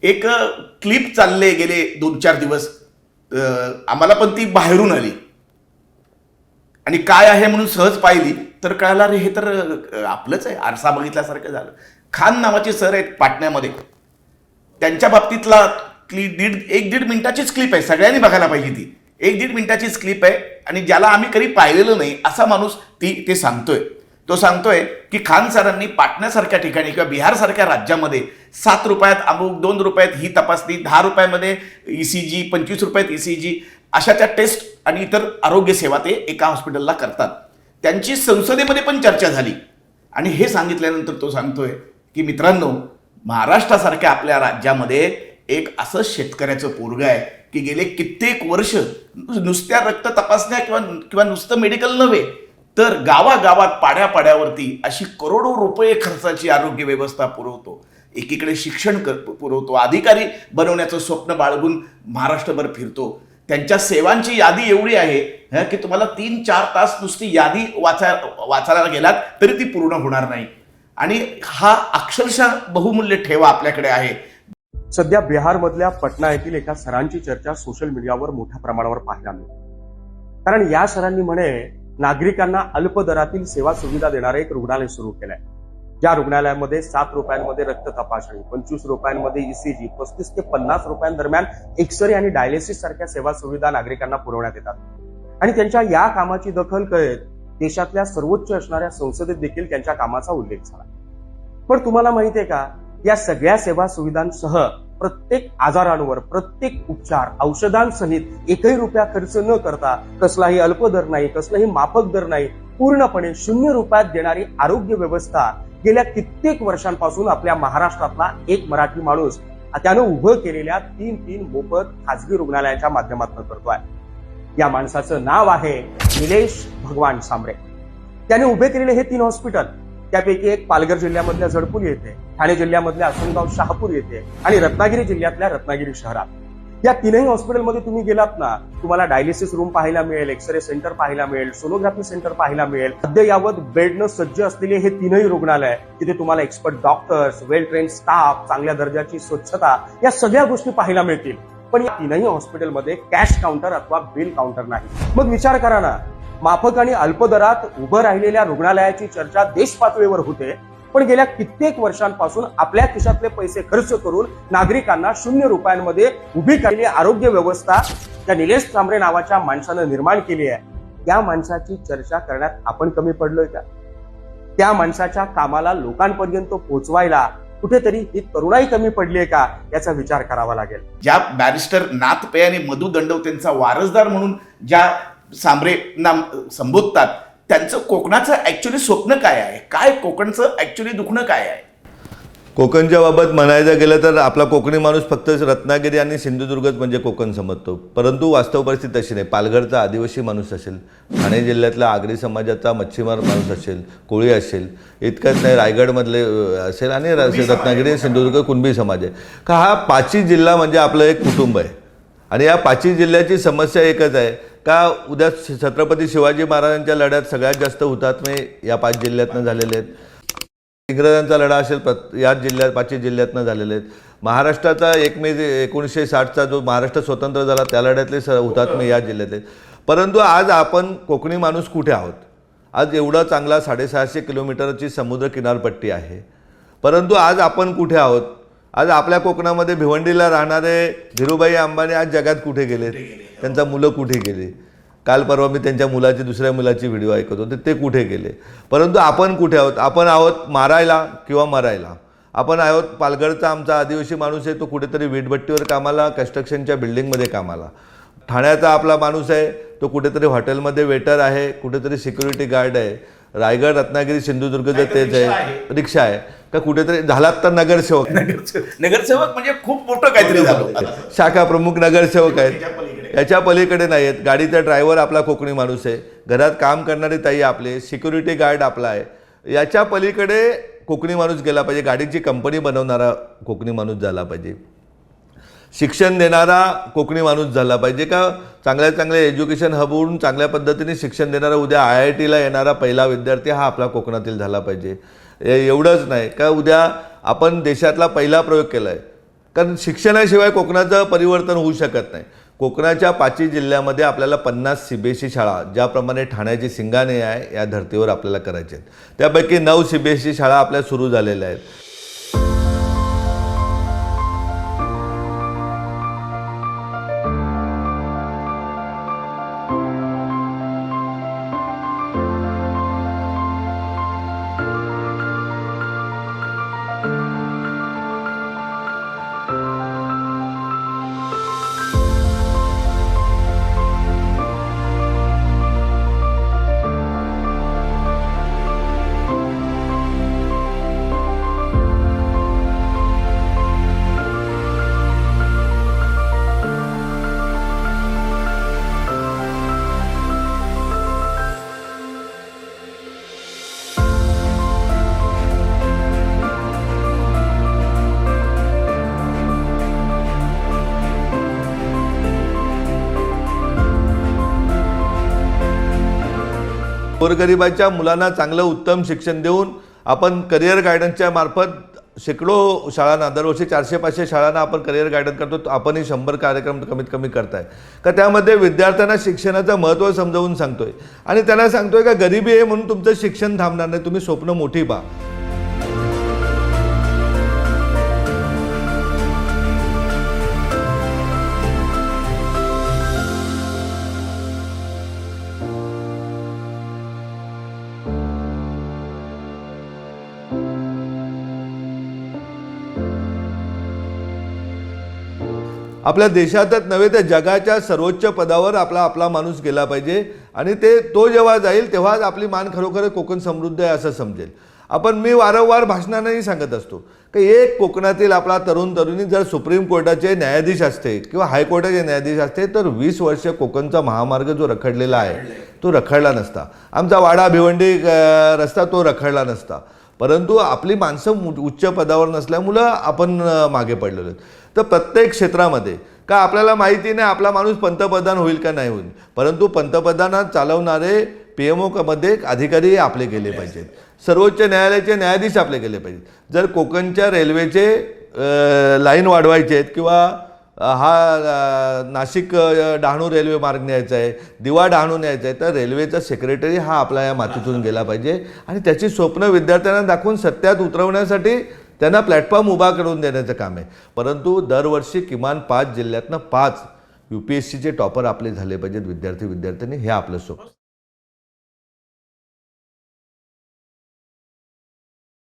एक क्लिप चालले गेले 2-4 दिवस, आम्हाला पण ती बाहेरून आली आणि काय आहे म्हणून सहज पाहिली तर कळालं रे हे तर आपलंच आहे, आरसा बघितल्यासारखं झालं. खान नावाचे सर आहेत पाटण्यामध्ये, त्यांच्या बाबतीतला एक दीड मिनिटाचीच क्लिप आहे, सगळ्यांनी बघायला पाहिजे ती. 1-1.5 मिनिटाचीच क्लिप आहे आणि ज्याला आम्ही कधी पाहिलेलं नाही असा माणूस ते सांगतोय. तो सांगतोय की खान सरांनी पाटण्यासारख्या ठिकाणी किंवा बिहारसारख्या राज्यामध्ये 7 रुपयात अमुक, 2 रुपयात ही तपासणी, 10 रुपयामध्ये ECG, 25 रुपयात ECG अशा त्या टेस्ट आणि इतर आरोग्य सेवा ते एका हॉस्पिटलला करतात. त्यांची संसदेमध्ये पण चर्चा झाली आणि हे सांगितल्यानंतर तो सांगतोय की मित्रांनो, महाराष्ट्रासारख्या आपल्या राज्यामध्ये एक असं शेतकऱ्याचं पोरग आहे की गेले कित्येक वर्ष नुसत्या रक्त तपासण्या किंवा नुसतं मेडिकल नव्हे तर गावागावात पाड्यापाड्यावरती अशी करोडो रुपये खर्चाची आरोग्य व्यवस्था पुरवतो. एकीकडे शिक्षण पुरवतो, अधिकारी बनवण्याचं स्वप्न बाळगून महाराष्ट्रभर फिरतो. त्यांच्या सेवांची यादी एवढी आहे की तुम्हाला 3-4 तास नुसती यादी वाचायला गेलात तरी ती पूर्ण होणार नाही. आणि हा अक्षरशः बहुमूल्य ठेवा आपल्याकडे आहे. सध्या बिहारमधल्या पटना येथील एका सरांची चर्चा सोशल मीडियावर मोठ्या प्रमाणावर पाहायला मिळते. कारण या सरांनी म्हणे नागरिकांना अल्प दरातील सेवा सुविधा देणारे एक रुग्णालय सुरू केलंय. ज्या रुग्णालयामध्ये 7 रुपयांमध्ये रक्त तपासणी, 25 रुपयांमध्ये ECG, 35 ते 50 रुपयांदरम्यान एक्सरे आणि डायलिसिस सारख्या सेवा सुविधा नागरिकांना पुरवण्यात येतात. आणि त्यांच्या या कामाची दखल करत देशातल्या सर्वोच्च असणाऱ्या संसदेत देखील त्यांच्या कामाचा उल्लेख झाला. पण तुम्हाला माहितीये का, या सगळ्या सेवा सुविधांसह प्रत्येक आजारांवर, प्रत्येक उपचार, औषधांसहित एकही रुपया खर्च न करता, कसलाही अल्प दर नाही, कसलाही माफक दर नाही, पूर्णपणे 0 रुपयात देणारी आरोग्य व्यवस्था गेल्या कित्येक वर्षांपासून आपल्या महाराष्ट्रातला एक मराठी माणूस त्यानं उभं केलेल्या 3 मोफत खासगी रुग्णालयाच्या माध्यमातून करतोय. या माणसाचं नाव आहे निलेश भगवान सांबरे. त्याने उभे केलेले हे 3 हॉस्पिटल, त्यापैकी एक पालघर जिल्ह्यामधल्या जडपुली येथे, ठाणे जिल्ह्यामधल्या आसनगाव शहापूर येथे आणि रत्नागिरी जिल्ह्यातल्या रत्नागिरी शहरात. या 3ही हॉस्पिटलमध्ये तुम्ही गेलात ना, तुम्हाला डायलिसिस रूम पाहायला मिळेल, एक्सरे सेंटर पाहायला मिळेल, सोनोग्राफी सेंटर पाहायला मिळेल. अद्ययावत बेडनं सज्ज असलेले हे 3ही रुग्णालय, तिथे तुम्हाला एक्सपर्ट डॉक्टर्स, वेल ट्रेन स्टाफ, चांगल्या दर्जाची स्वच्छता, या सगळ्या गोष्टी पाहायला मिळतील. पण या 3ही हॉस्पिटलमध्ये कॅश काउंटर अथवा बिल काउंटर नाही. मग विचार करा ना, माफक आणि अल्प दरात उभं राहिलेल्या रुग्णालयाची चर्चा देश पातळीवर होते, पण गेल्या कित्येक वर्षांपासून आपल्या खिशातले पैसे खर्च करून नागरिकांना 0 रुपयांमध्ये उभी केलेली आरोग्य व्यवस्था त्या निलेश सांबरे नावाच्या माणसानं निर्माण केली आहे. त्या माणसाची चर्चा करण्यात आपण कमी पडलोय का? त्या माणसाच्या कामाला लोकांपर्यंत पोहोचवायला कुठेतरी ही तरुणाई कमी पडलीये का, याचा विचार करावा लागेल. ज्या बॅरिस्टर नाथ पै आणि मधु दंडवतेंचा वारसदार म्हणून ज्या सांबरेंना संबोधतात, त्यांचं कोकणाचं ऍक्च्युली स्वप्न काय आहे, काय कोकणचं ऍक्च्युली दुखणं काय आहे? कोकणच्या बाबत म्हणायचं गेलं तर आपला कोकणी माणूस फक्त रत्नागिरी आणि सिंधुदुर्गच म्हणजे कोकण समजतो, परंतु वास्तव परिस्थिती तशी नाही. पालघरचा आदिवासी माणूस असेल, ठाणे जिल्ह्यातला आगरी समाजाचा मच्छीमार माणूस असेल, कोळी असेल, इतकंच नाही रायगडमधले असेल आणि रत्नागिरी सिंधुदुर्ग कुणबी समाज आहे का. हा 5ही जिल्हा म्हणजे आपलं एक कुटुंब आहे आणि या 5ही जिल्ह्याची समस्या एकच आहे का, उद्या छत्रपती शिवाजी महाराजांच्या लढ्यात सगळ्यात जास्त हुतात्मे या 5 जिल्ह्यातनं झालेले आहेत. इंग्रजांचा लढा असेल याच जिल्ह्यात 5ही जिल्ह्यातनं झालेले आहेत. महाराष्ट्राचा 1 मे 1960चा जो महाराष्ट्र स्वतंत्र झाला त्या लढ्यातले हुतात्मे या जिल्ह्यातले. परंतु आज आपण कोकणी माणूस कुठे आहोत? आज एवढा चांगला 650 किलोमीटरची समुद्र किनारपट्टी आहे, परंतु आज आपण कुठे आहोत? आज आपल्या कोकणामध्ये भिवंडीला राहणारे धीरूभाई अंबानी आज जगात कुठे गेलेत? त्यांचा मुलं कुठे गेले? काल परवा मी त्यांच्या मुलाची, दुसऱ्या मुलाची व्हिडिओ ऐकत होते, ते कुठे गेले? परंतु आपण कुठे आहोत? आपण आहोत मारायला किंवा मरायला. आपण आहोत पालघरचा आमचा आदिवासी माणूस आहे, तो कुठेतरी वीटभट्टीवर कामाला, कन्स्ट्रक्शनच्या बिल्डिंगमध्ये कामाला. ठाण्याचा आपला माणूस आहे, तो कुठेतरी हॉटेलमध्ये वेटर आहे, कुठेतरी सिक्युरिटी गार्ड आहे. रायगड, रत्नागिरी, सिंधुदुर्गचं तेच आहे, रिक्षा आहे का, कुठेतरी झालात तर नगरसेवक. नगरसेवक म्हणजे खूप मोठं काहीतरी झालं. शाखा प्रमुख नगरसेवक आहेत, याच्या पलीकडे नाही आहेत. गाडीचा ड्रायव्हर आपला कोकणी माणूस आहे, घरात काम करणारी ताई आपले, सिक्युरिटी गार्ड आपला आहे. याच्या पलीकडे कोकणी माणूस गेला पाहिजे. गाडीची कंपनी बनवणारा कोकणी माणूस झाला पाहिजे, शिक्षण देणारा कोकणी माणूस झाला पाहिजे का, चांगल्या एज्युकेशन हबवून चांगल्या पद्धतीने शिक्षण देणारा, उद्या IITला येणारा पहिला विद्यार्थी हा आपला कोकणातील झाला पाहिजे. एवढंच नाही का, उद्या आपण देशातला पहिला प्रयोग केला आहे कारण शिक्षणाशिवाय कोकणाचं परिवर्तन होऊ शकत नाही. कोकणाच्या 5 जिल्ह्यामध्ये आपल्याला 50 CBSE शाळा, ज्याप्रमाणे ठाण्याची सिंगाणे आहे या धर्तीवर आपल्याला करायचे आहेत. त्यापैकी 9 CBSE शाळा आपल्या सुरू झालेल्या आहेत. गोरगरिबाच्या मुलांना चांगलं उत्तम शिक्षण देऊन आपण करिअर गायडन्सच्या मार्फत शेकडो शाळांना, दरवर्षी 400-500 शाळांना आपण करिअर गायडन्स करतो. आपणही 100 कार्यक्रम कमीत कमी करताय का? त्यामध्ये विद्यार्थ्यांना शिक्षणाचं महत्त्व समजावून सांगतोय आणि त्यांना सांगतोय का गरिबी आहे म्हणून तुमचं शिक्षण थांबणार नाही, तुम्ही स्वप्न मोठी पहा. आपल्या देशातच नव्हे तर जगाच्या सर्वोच्च पदावर आपला माणूस गेला पाहिजे आणि तो जेव्हा जाईल तेव्हाच आपली मान खरोखर कोकण समृद्ध आहे असं समजेल. मी वारंवार भाषणांनाही सांगत असतो की एक कोकणातील आपला तरुण तरुणी जर सुप्रीम कोर्टाचे न्यायाधीश असते किंवा हायकोर्टाचे न्यायाधीश असते तर 20 वर्ष कोकणचा महामार्ग जो रखडलेला आहे तो रखडला नसता. आमचा वाडा भिवंडी रस्ता तो रखडला नसता. परंतु आपली माणसं उच्च पदावर नसल्यामुळं आपण मागे पडलेलो आहेत. तर प्रत्येक क्षेत्रामध्ये का आपल्याला माहिती नाही आपला माणूस पंतप्रधान होईल का नाही होईल, परंतु पंतप्रधानात चालवणारे PMOमध्ये अधिकारी आपले गेले पाहिजेत, सर्वोच्च न्यायालयाचे न्यायाधीश आपले गेले पाहिजेत. जर कोकणच्या रेल्वेचे लाईन वाढवायचे आहेत किंवा नाशिक डहाणू रेल्वे मार्ग न्यायचा आहे, दिवा डहाणू न्यायचा आहे, तर रेल्वेचा सेक्रेटरी हा आपला या मातीतून गेला पाहिजे आणि त्याची स्वप्न विद्यार्थ्यांना दाखवून सत्यात उतरवण्यासाठी त्यांना प्लॅटफॉर्म उभा करून देण्याचं काम आहे. परंतु दरवर्षी किमान 5 जिल्ह्यातनं 5 UPSCचे टॉपर आपले झाले पाहिजेत विद्यार्थ्यांनी, हे आपलं स्वप्न.